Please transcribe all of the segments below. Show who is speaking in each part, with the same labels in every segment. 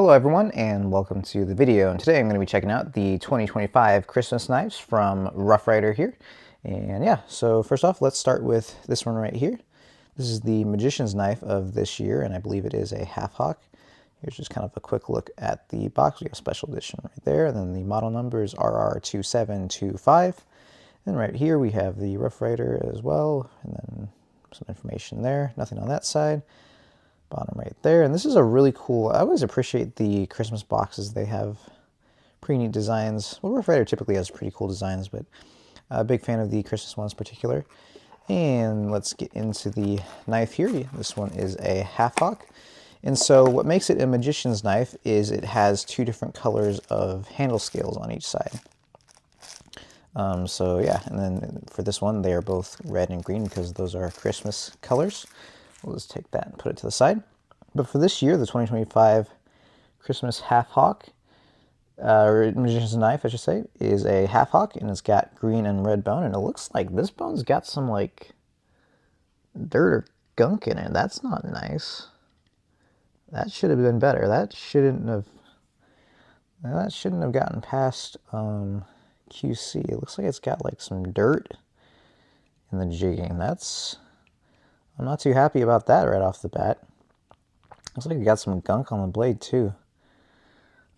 Speaker 1: Hello everyone and welcome to the video, and today I'm going to be checking out the 2025 Christmas knives from Rough Rider here. And yeah, so first off, let's start with this one right here. This is the Magician's knife of this year, and I believe it is a half hawk. Here's just kind of a quick look at the box. We have a special edition right there, and then the model number is RR2725. And right here we have the Rough Rider as well, and then some information there. Nothing on that side. Bottom right there. And this is a really cool, I always appreciate the Christmas boxes. They have pretty neat designs. Well, Rough Rider typically has pretty cool designs, but a big fan of the Christmas ones in particular. And let's get into the knife here. This one is a half hawk. And so what makes it a magician's knife is it has two different colors of handle scales on each side. So yeah, and then for this one, they are both red and green because those are Christmas colors. We'll just take that and put it to the side. But for this year, the 2025 Christmas half hawk, or magician's knife, I should say, is a half hawk, and it's got green and red bone, and it looks like this bone's got some like dirt or gunk in it. That's not nice. That should have been better. That shouldn't have gotten past QC. It looks like it's got like some dirt in the jigging. I'm not too happy about that right off the bat. Looks like it got some gunk on the blade too.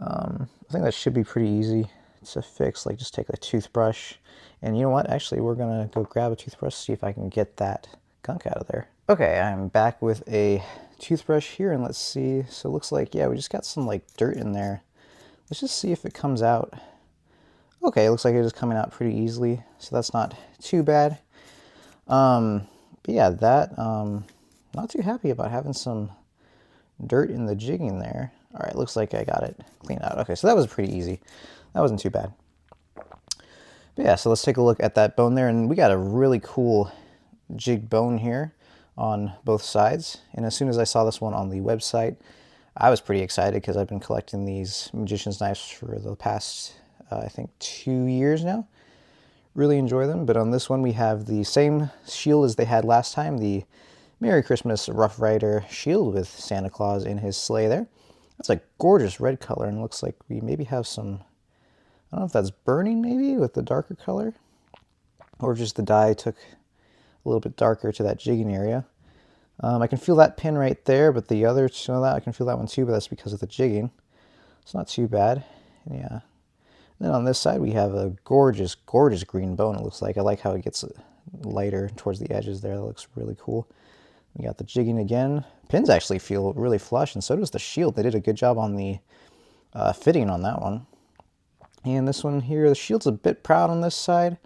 Speaker 1: I think that should be pretty easy to fix. Like, just take a toothbrush, and you know what? Actually, we're gonna go grab a toothbrush, see if I can get that gunk out of there. Okay, I'm back with a toothbrush here, and let's see. So it looks like, yeah, we just got some like dirt in there. Let's just see if it comes out. Okay, it looks like it is coming out pretty easily, so that's not too bad. But yeah, that, not too happy about having some dirt in the jigging there. All right, looks like I got it cleaned out. Okay, so that was pretty easy. That wasn't too bad. But yeah, so let's take a look at that bone there, and we got a really cool jigged bone here on both sides. And as soon as I saw this one on the website, I was pretty excited because I've been collecting these magician's knives for the past, I think 2 years now. Really enjoy them, but on this one we have the same shield as they had last time, the Merry Christmas Rough Rider shield with Santa Claus in his sleigh there. That's a gorgeous red color, and it looks like we maybe have some, I don't know if that's burning maybe with the darker color, or just the dye took a little bit darker to that jigging area. I can feel that pin right there, but the other, you know, that I can feel that one too, but that's because of the jigging. It's not too bad. Yeah. Then on this side we have a gorgeous, gorgeous green bone, it looks like. I like how it gets lighter towards the edges there. That looks really cool. We got the jigging again. Pins actually feel really flush, and so does the shield. They did a good job on the fitting on that one. And this one here, the shield's a bit proud on this side.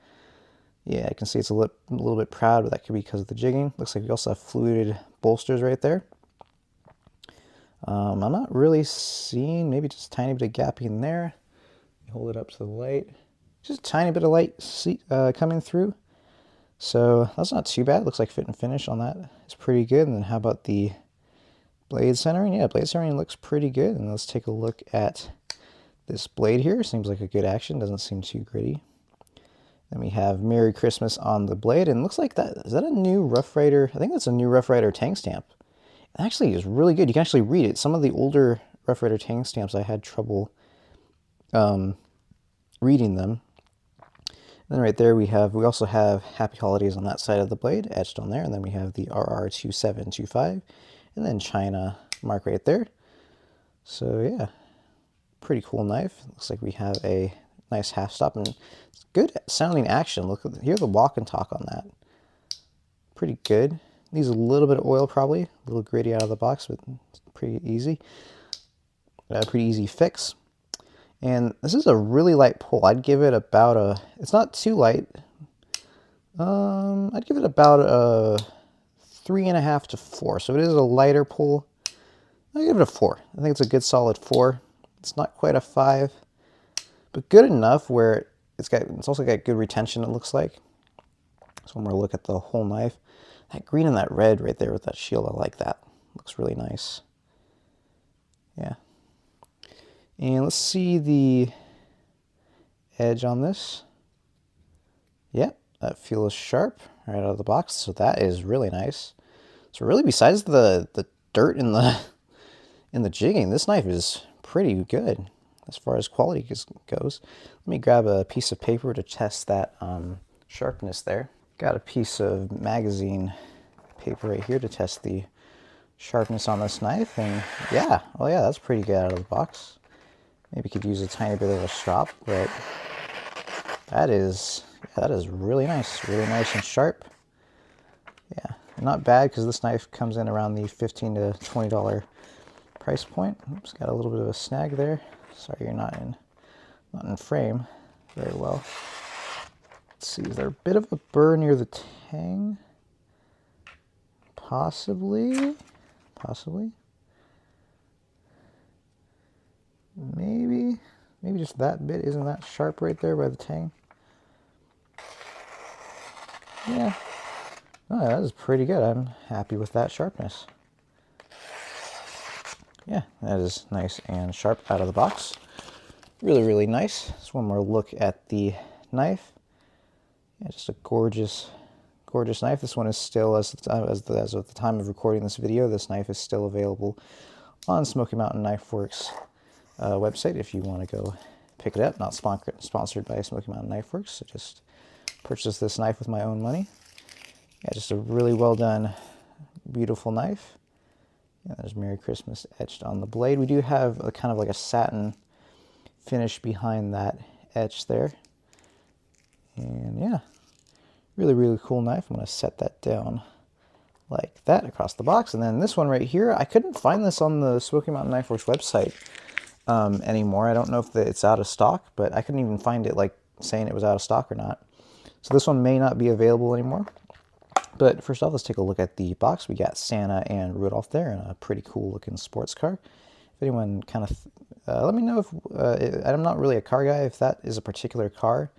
Speaker 1: Yeah, I can see it's a little bit proud, but that could be because of the jigging. Looks like we also have fluted bolsters right there. I'm not really seeing, maybe just a tiny bit of gapping there. Hold it up to the light. Just a tiny bit of light coming through. So that's not too bad. Looks like fit and finish on that is pretty good. And then how about the blade centering? Yeah, blade centering looks pretty good. And let's take a look at this blade here. Seems like a good action. Doesn't seem too gritty. Then we have Merry Christmas on the blade. And looks like that, is that a new Rough Rider? I think that's a new Rough Rider tank stamp. It actually is really good. You can actually read it. Some of the older Rough Rider tank stamps I had trouble reading them. And then right there we also have Happy Holidays on that side of the blade etched on there, and then we have the RR2725 and then China mark right there. So yeah, pretty cool knife. Looks like we have a nice half stop, and it's good sounding action. Look, hear the walk and talk on that. Pretty good. Needs a little bit of oil probably, a little gritty out of the box, but it's pretty easy. Pretty easy fix. And this is a really light pull. I'd give it about a, it's not too light. I'd give it about a 3.5 to 4. So it is a lighter pull. I'd give it a 4. I think it's a good solid 4. It's not quite a 5, but good enough where it's also got good retention, it looks like. So when we look at the whole knife, that green and that red right there with that shield, I like that. Looks really nice. Yeah. And let's see the edge on this. Yep, that feels sharp right out of the box, so that is really nice. So really, besides the dirt in the jigging, this knife is pretty good as far as quality goes. Let me grab a piece of paper to test that sharpness there. Got a piece of magazine paper right here to test the sharpness on this knife, and yeah, oh yeah, that's pretty good out of the box. Maybe could use a tiny bit of a strop, but that is really nice and sharp. Yeah, not bad, because this knife comes in around the $15 to $20 price point. Oops, got a little bit of a snag there. Sorry, you're not in frame very well. Let's see, is there a bit of a burr near the tang? Possibly. Maybe just that bit isn't that sharp right there by the tang. Yeah, oh, that is pretty good. I'm happy with that sharpness. Yeah, that is nice and sharp out of the box. Really nice. Just one more look at the knife. Yeah, just a gorgeous knife. This one is still, as of the time of recording this video, this knife is still available on Smoky Mountain Knife Works website if you want to go pick it up. Not sponsored by Smoky Mountain Knife Works. I just purchased this knife with my own money. Yeah, just a really well done, beautiful knife. Yeah, there's Merry Christmas etched on the blade. We do have a kind of like a satin finish behind that etch there. And yeah, really cool knife. I'm going to set that down like that across the box. And then this one right here, I couldn't find this on the Smoky Mountain Knife Works website anymore. I don't know if it's out of stock, but I couldn't even find it like saying it was out of stock or not. So this one may not be available anymore. But first off, let's take a look at the box. We got Santa and Rudolph there in a pretty cool looking sports car. If anyone kind of, let me know if, I'm not really a car guy, if that is a particular car.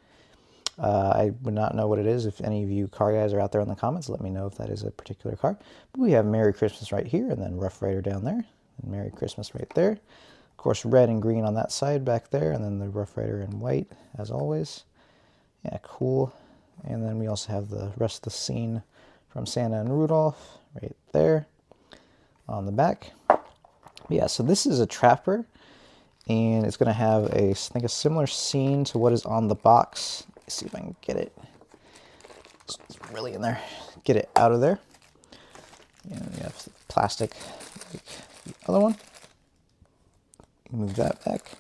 Speaker 1: I would not know what it is. If any of you car guys are out there in the comments, let me know if that is a particular car. But we have Merry Christmas right here, and then Rough Rider down there, and Merry Christmas right there. Of course, red and green on that side back there, and then the Rough Rider in white, as always. Yeah, cool. And then we also have the rest of the scene from Santa and Rudolph right there on the back. Yeah, so this is a trapper, and it's going to have I think a similar scene to what is on the box. Let's see if I can get it. It's really in there. Get it out of there. And we have the plastic like the other one. Move that back.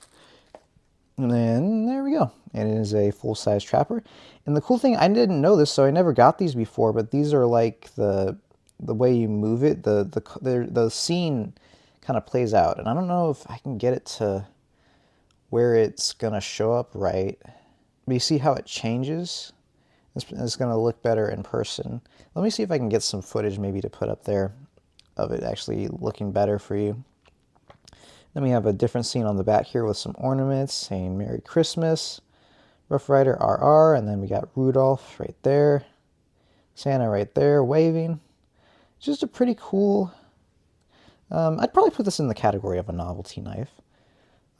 Speaker 1: And then there we go. And it is a full-size trapper. And the cool thing, I didn't know this, so I never got these before, but these are like the way you move it, the scene kind of plays out. And I don't know if I can get it to where it's gonna show up right. But you see how it changes? It's gonna look better in person. Let me see if I can get some footage maybe to put up there of it actually looking better for you. Then we have a different scene on the back here with some ornaments saying Merry Christmas, Rough Rider RR, and then we got Rudolph right there, Santa right there waving. Just a pretty cool, I'd probably put this in the category of a novelty knife.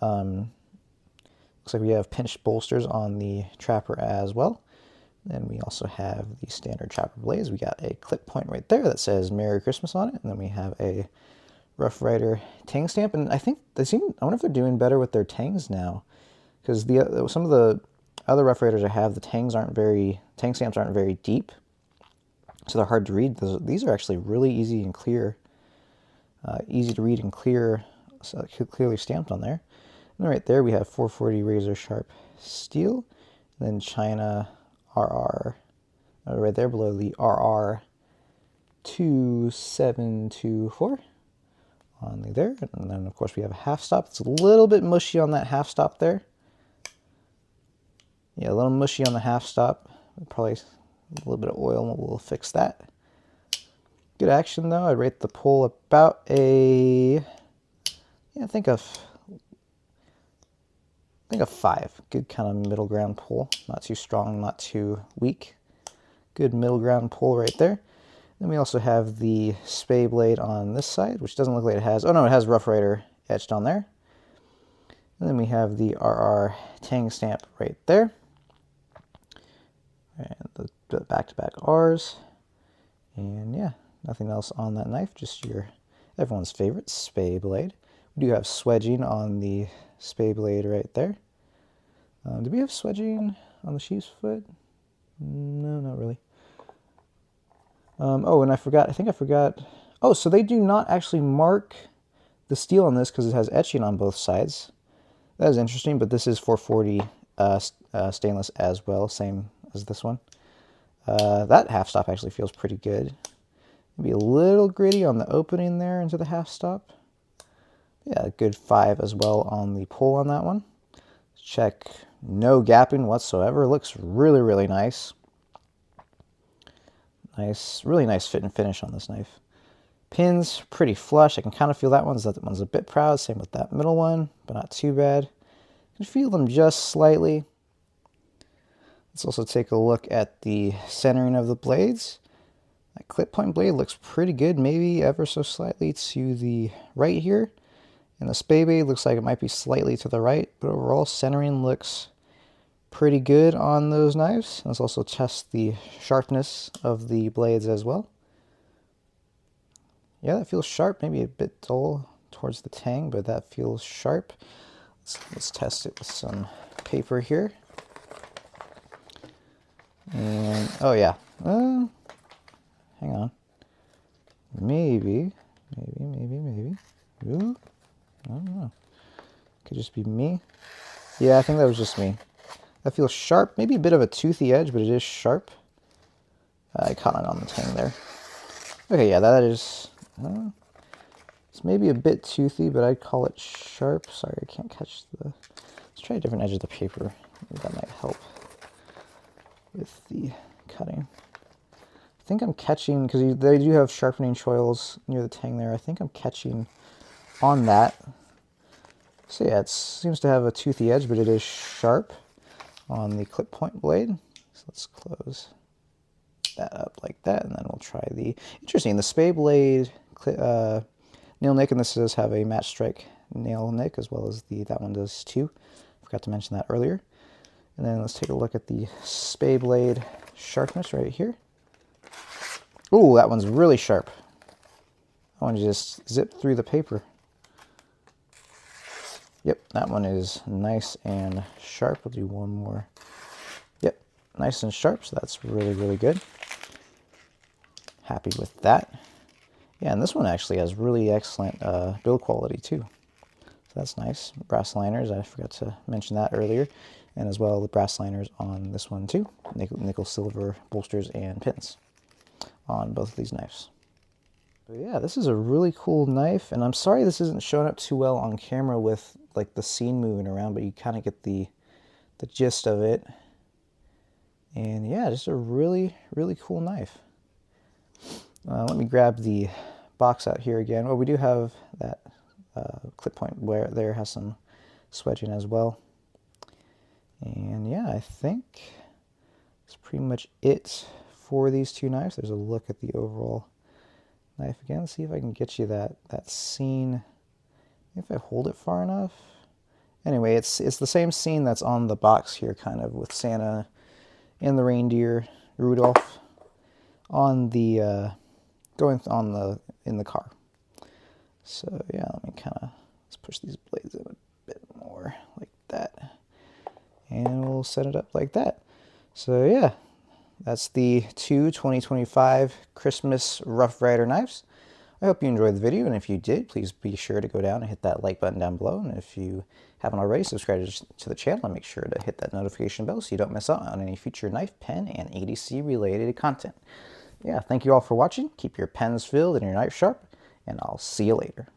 Speaker 1: Looks like we have pinched bolsters on the trapper as well. Then we also have the standard trapper blades. We got a clip point right there that says Merry Christmas on it, and then we have a Rough Rider tang stamp, and I think I wonder if they're doing better with their tangs now, because some of the other Rough Riders I have, the tang stamps aren't very deep, so they're hard to read. These are actually really easy and clear, easy to read and clear, so clearly stamped on there. And right there we have 440 razor sharp steel, and then China RR, right there below the RR 2724. On there, and then of course we have a half stop. It's a little bit mushy on that half stop there. Yeah, a little mushy on the half stop. Probably a little bit of oil, and we'll fix that. Good action though. I'd rate the pull about I think a 5. Good kind of middle ground pull. Not too strong, not too weak. Good middle ground pull right there. Then we also have the spay blade on this side, which doesn't look like it has, oh no, it has Rough Rider etched on there. And then we have the RR tang stamp right there. And the back-to-back R's. And yeah, nothing else on that knife, just everyone's favorite spay blade. We do have swedging on the spade blade right there. Do we have swedging on the sheep's foot? No, not really. Oh, and I think I forgot. Oh, so they do not actually mark the steel on this because it has etching on both sides. That is interesting, but this is 440 stainless as well, same as this one. That half stop actually feels pretty good. Maybe a little gritty on the opening there into the half stop. Yeah, a good 5 as well on the pull on that one. Check no gapping whatsoever. Looks really, really nice. Really nice fit and finish on this knife. Pins, pretty flush. I can kind of feel that one's a bit proud. Same with that middle one, but not too bad. I can feel them just slightly. Let's also take a look at the centering of the blades. That clip point blade looks pretty good, maybe ever so slightly to the right here. And the spade blade looks like it might be slightly to the right, but overall centering looks pretty good on those knives. Let's also test the sharpness of the blades as well. Yeah, that feels sharp, maybe a bit dull towards the tang, but that feels sharp. Let's test it with some paper here. And, oh yeah, hang on. Maybe. Ooh, I don't know. Could just be me. Yeah, I think that was just me. That feels sharp, maybe a bit of a toothy edge, but it is sharp. I caught it on the tang there. Okay, yeah, that is... it's maybe a bit toothy, but I'd call it sharp. Sorry, I can't catch the... Let's try a different edge of the paper. Maybe that might help with the cutting. I think I'm catching, because they do have sharpening choils near the tang there. I think I'm catching on that. So yeah, it seems to have a toothy edge, but it is sharp on the clip point blade. So let's close that up like that, and then we'll try the... Interesting, the spade blade nail nick, and this does have a match strike nail nick, as well as that one does too. Forgot to mention that earlier. And then let's take a look at the spade blade sharpness right here. Ooh, that one's really sharp. I want to just zip through the paper. Yep, that one is nice and sharp. We'll do one more. Yep, nice and sharp, so that's really, really good. Happy with that. Yeah, and this one actually has really excellent build quality too. So that's nice. Brass liners, I forgot to mention that earlier. And as well the brass liners on this one too. Nickel silver bolsters and pins on both of these knives. But yeah, this is a really cool knife, and I'm sorry this isn't showing up too well on camera with like the scene moving around, but you kind of get the gist of it. And yeah, just a really, really cool knife. Let me grab the box out here again. Well, we do have that clip point where there has some swedging as well. And yeah, I think that's pretty much it for these two knives. There's a look at the overall knife again. Let's see if I can get you that scene. If I hold it far enough. Anyway, it's the same scene that's on the box here, kind of with Santa and the reindeer, Rudolph, on the in the car. So yeah, let me let's push these blades in a bit more like that. And we'll set it up like that. So yeah, that's the two 2025 Christmas Rough Rider knives. I hope you enjoyed the video, and if you did, please be sure to go down and hit that like button down below. And if you haven't already, subscribe to the channel and make sure to hit that notification bell so you don't miss out on any future knife, pen, and ADC related content. Yeah, thank you all for watching. Keep your pens filled and your knife sharp, and I'll see you later.